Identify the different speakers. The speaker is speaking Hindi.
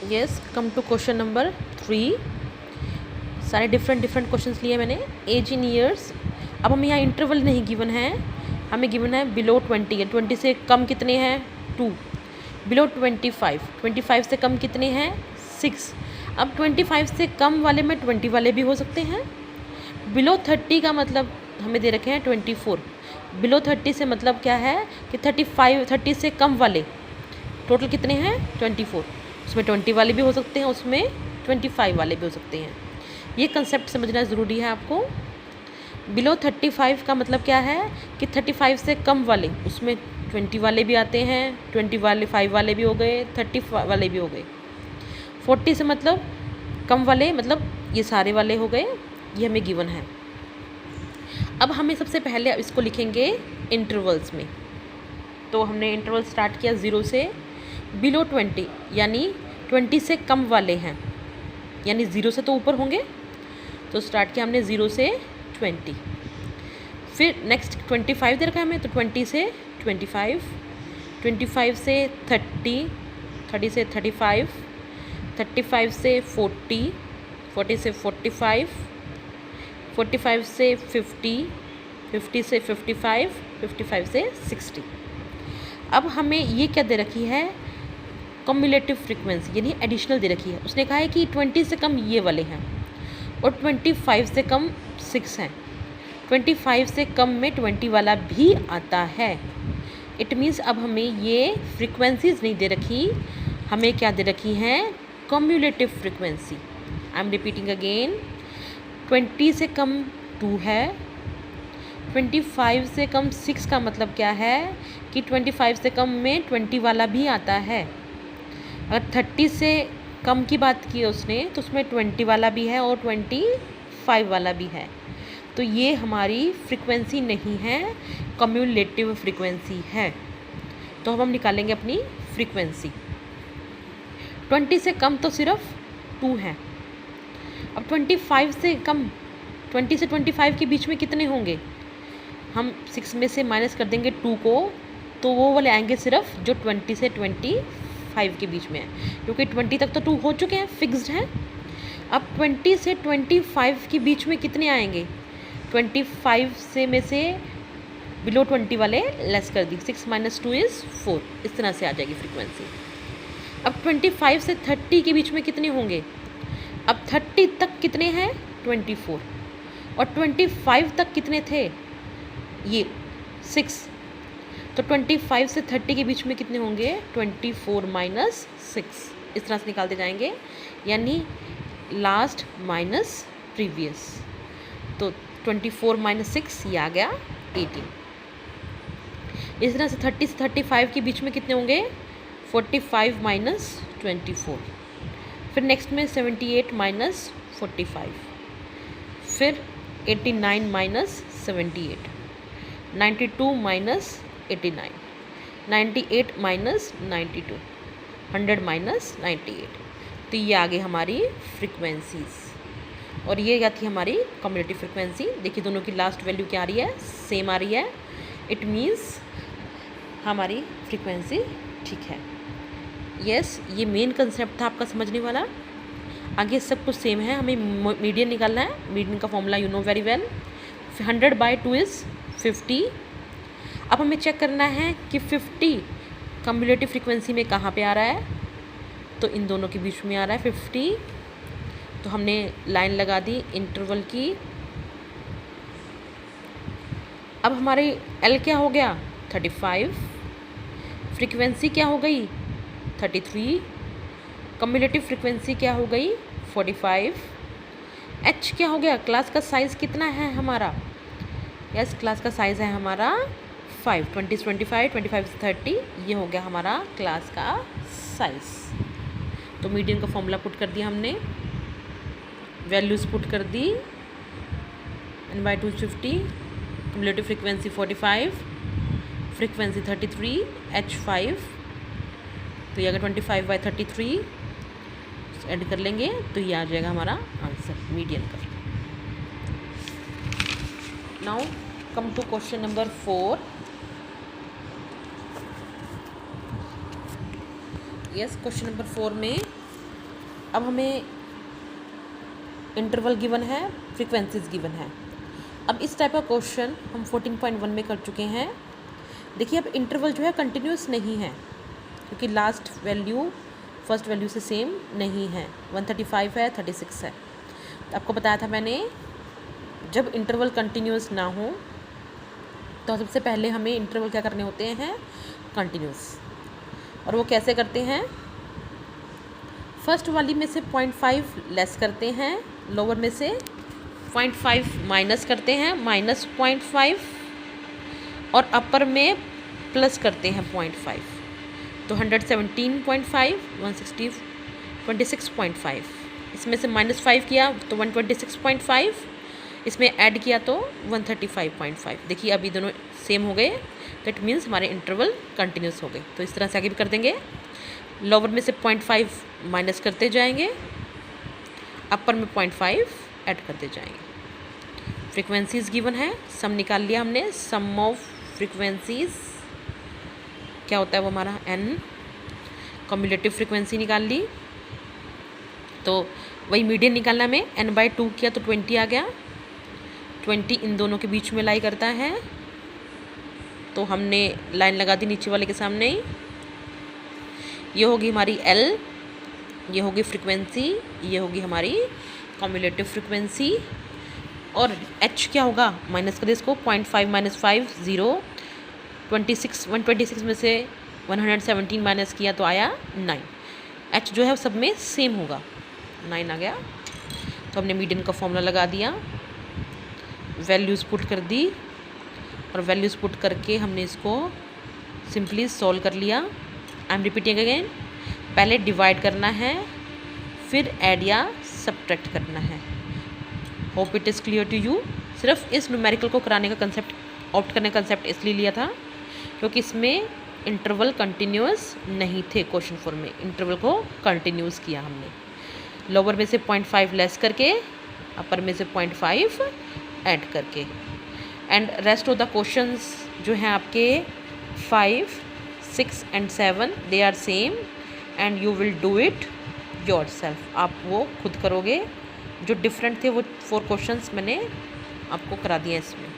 Speaker 1: Yes, come to question number 3। सारे डिफरेंट क्वेश्चंस लिए मैंने। As in years. अब हमें यहाँ इंटरवल नहीं गिवन है, हमें गिवन है बिलो 20 है। 20 से कम कितने हैं 2। बिलो 25, 25 से कम कितने हैं 6। अब 25 से कम वाले में 20 वाले भी हो सकते हैं। बिलो 30 का मतलब हमें दे रखे हैं 24। बिलो 30 से मतलब क्या है कि 30 से कम वाले टोटल कितने हैं 24। उसमें 20 वाले भी हो सकते हैं, उसमें 25 वाले भी हो सकते हैं। ये कंसेप्ट समझना ज़रूरी है आपको। बिलो 35 का मतलब क्या है कि 35 से कम वाले, उसमें 20 वाले भी आते हैं, 25 वाले भी हो गए, 30 वाले भी हो गए। 40 से मतलब कम वाले, मतलब ये सारे वाले हो गए, ये हमें गिवन है। अब हमें सबसे पहले इसको लिखेंगे इंटरवल्स में। तो हमने इंटरवल स्टार्ट किया 0 से बिलो 20, यानी 20 से कम वाले हैं, यानी 0 से तो ऊपर होंगे। तो स्टार्ट किया हमने 0 से 20। फिर नेक्स्ट 25 दे रखा है हमें, तो 20 से 25, 25 से 30, 30 से 35, 35 से 40, 40 से 45, 45 से 50, 50 से 55, 55 से 60। अब हमें ये क्या दे रखी है, कम्युलेटिव फ्रीक्वेंसी यानी एडिशनल दे रखी है। उसने कहा है कि 20 से कम ये वाले हैं और 25 से कम 6 हैं। 25 से कम में 20 वाला भी आता है। इट मीन्स अब हमें ये फ्रीक्वेंसीज नहीं दे रखी, हमें क्या दे रखी हैं, cumulative frequency. I am repeating again. 20 से कम 2 है, 25 से कम 6 का मतलब क्या है कि 25 से कम में 20 वाला भी आता है। अगर 30 से कम की बात की उसने, तो उसमें 20 वाला भी है और 25 वाला भी है। तो ये हमारी फ्रीक्वेंसी नहीं है, कम्युलेटिव फ्रीक्वेंसी है। तो अब हम निकालेंगे अपनी फ्रीक्वेंसी। 20 से कम तो सिर्फ 2 है। अब 25 से कम, 20 से 25 के बीच में कितने होंगे, हम 6 में से माइनस कर देंगे 2 को, तो वो वाले आएंगे सिर्फ जो 20 से 25 के बीच में है, क्योंकि 20 तक तो 2 हो चुके हैं, फिक्स्ड हैं। अब 20 से 25 के बीच में कितने आएंगे, 25 से में से बिलो 20 वाले लेस कर दी, 6 - 2 = 4। इस तरह से आ जाएगी फ्रीक्वेंसी। अब 25 से 30 के बीच में कितने होंगे, अब 30 तक कितने हैं 24, और 25 तक कितने थे ये 6। तो 25 से 30 के बीच में कितने होंगे, 24 - 6। इस तरह से निकालते जाएंगे, यानी लास्ट माइनस प्रीवियस। तो 24 - 6 ये आ गया 18। इस तरह से 30 से 35 के बीच में कितने होंगे, 45 - 24। फिर नेक्स्ट में 78 - 45, फिर 89 - 78, 92 - 89, 98 - 92, 100 - 98। तो ये आ गई हमारी फ्रीक्वेंसीज। और ये क्या थी हमारी कम्युलेटिव फ्रीक्वेंसी। देखिए दोनों की लास्ट वैल्यू क्या आ रही है, सेम आ रही है। इट मीन्स हमारी फ्रीक्वेंसी ठीक है। यस, ये मेन कंसेप्ट था आपका समझने वाला। आगे सब कुछ सेम है, हमें मीडियन निकालना है। मीडियन का formula you know very well, 100/2 = 50। अब हमें चेक करना है कि 50 कम्युलेटिव फ्रीक्वेंसी में कहाँ पे आ रहा है, तो इन दोनों के बीच में आ रहा है 50। तो हमने लाइन लगा दी इंटरवल की। अब हमारी एल क्या हो गया 35, फ्रीक्वेंसी क्या हो गई 33, कम्युलेटिव फ्रीक्वेंसी क्या हो गई 45। एच क्या हो गया, क्लास का साइज़ कितना है हमारा, यस क्लास का साइज़ है हमारा 5, 20 से 25, 25 से 30, ये हो गया हमारा क्लास का साइज़। तो मीडियन का फॉर्मूला पुट कर दिया हमने, वैल्यूज़ पुट कर दी, n/2 = 50, cumulative frequency 45, frequency 33, h 5। तो ये अगर 25/33 ऐड कर लेंगे तो ये आ जाएगा हमारा आंसर मीडियन का। Now come to question number 4। Yes, question number 4 में अब हमें इंटरवल गिवन है, फ्रीक्वेंसीज गिवन है। अब इस टाइप का क्वेश्चन हम 14.1 में कर चुके हैं। देखिए अब इंटरवल जो है कंटिन्यूस नहीं है, क्योंकि लास्ट वैल्यू फर्स्ट वैल्यू से सेम नहीं है। 135 है, 36 है। तो आपको बताया था मैंने, जब इंटरवल कंटिन्यूस ना हो तो सबसे पहले हमें इंटरवल क्या करने होते हैं, कंटिन्यूस। और वो कैसे करते हैं, फर्स्ट वाली में से 0.5 लेस करते हैं, लोअर में से 0.5 माइनस करते हैं, -0.5, और अपर में प्लस करते हैं 0.5। तो 117.5, 160, 26.5, इसमें से -5 किया तो 126.5, इसमें ऐड किया तो 135.5। देखिए अभी दोनों सेम हो गए, दैट मीन्स हमारे इंटरवल कंटिन्यूस हो गए। तो इस तरह से आगे भी कर देंगे, लोअर में से 0.5 माइनस करते जाएंगे, अपर में 0.5 ऐड करते जाएंगे। फ्रीक्वेंसीज गिवन है, सम निकाल लिया हमने, सम ऑफ फ्रीक्वेंसीज क्या होता है वो हमारा n, कम्युलेटिव फ्रीक्वेंसी निकाल ली। तो वही मीडियन निकालना में n/2 किया तो 20 आ गया, 20 इन दोनों के बीच में लाई करता है। तो हमने लाइन लगा दी नीचे वाले के सामने ही। ये होगी हमारी L, ये होगी फ्रीक्वेंसी, ये होगी हमारी कम्युलेटिव फ्रीक्वेंसी। और H क्या होगा, माइनस कर दे इसको, 0.5 - 5 0, 126 में से 117 माइनस किया तो आया 9। H जो है सब में सेम होगा, 9 आ गया। तो हमने मीडियन का फॉर्मूला लगा दिया, वैल्यूज़ पुट कर दी, और वैल्यूज़ पुट करके हमने इसको सिंपली सॉल्व कर लिया। आई एम रिपीटिंग अगेन, पहले डिवाइड करना है, फिर ऐड या सब्ट्रैक्ट करना है। Hope it is clear to you. सिर्फ इस न्यूमेरिकल को कराने का कंसेप्ट, ऑप्ट करने का कंसेप्ट इसलिए लिया था क्योंकि इसमें इंटरवल कंटिन्यूस नहीं थे। क्वेश्चन 4 में इंटरवल को कंटिन्यूस किया हमने, लोअर में से 0.5 लेस करके, अपर में से 0.5 ऐड करके। And rest of the questions जो हैं आपके 5, 6 and 7 they are same, and you will do it yourself. आप वो खुद करोगे। जो डिफरेंट थे वो 4 क्वेश्चंस मैंने आपको करा दिए इसमें।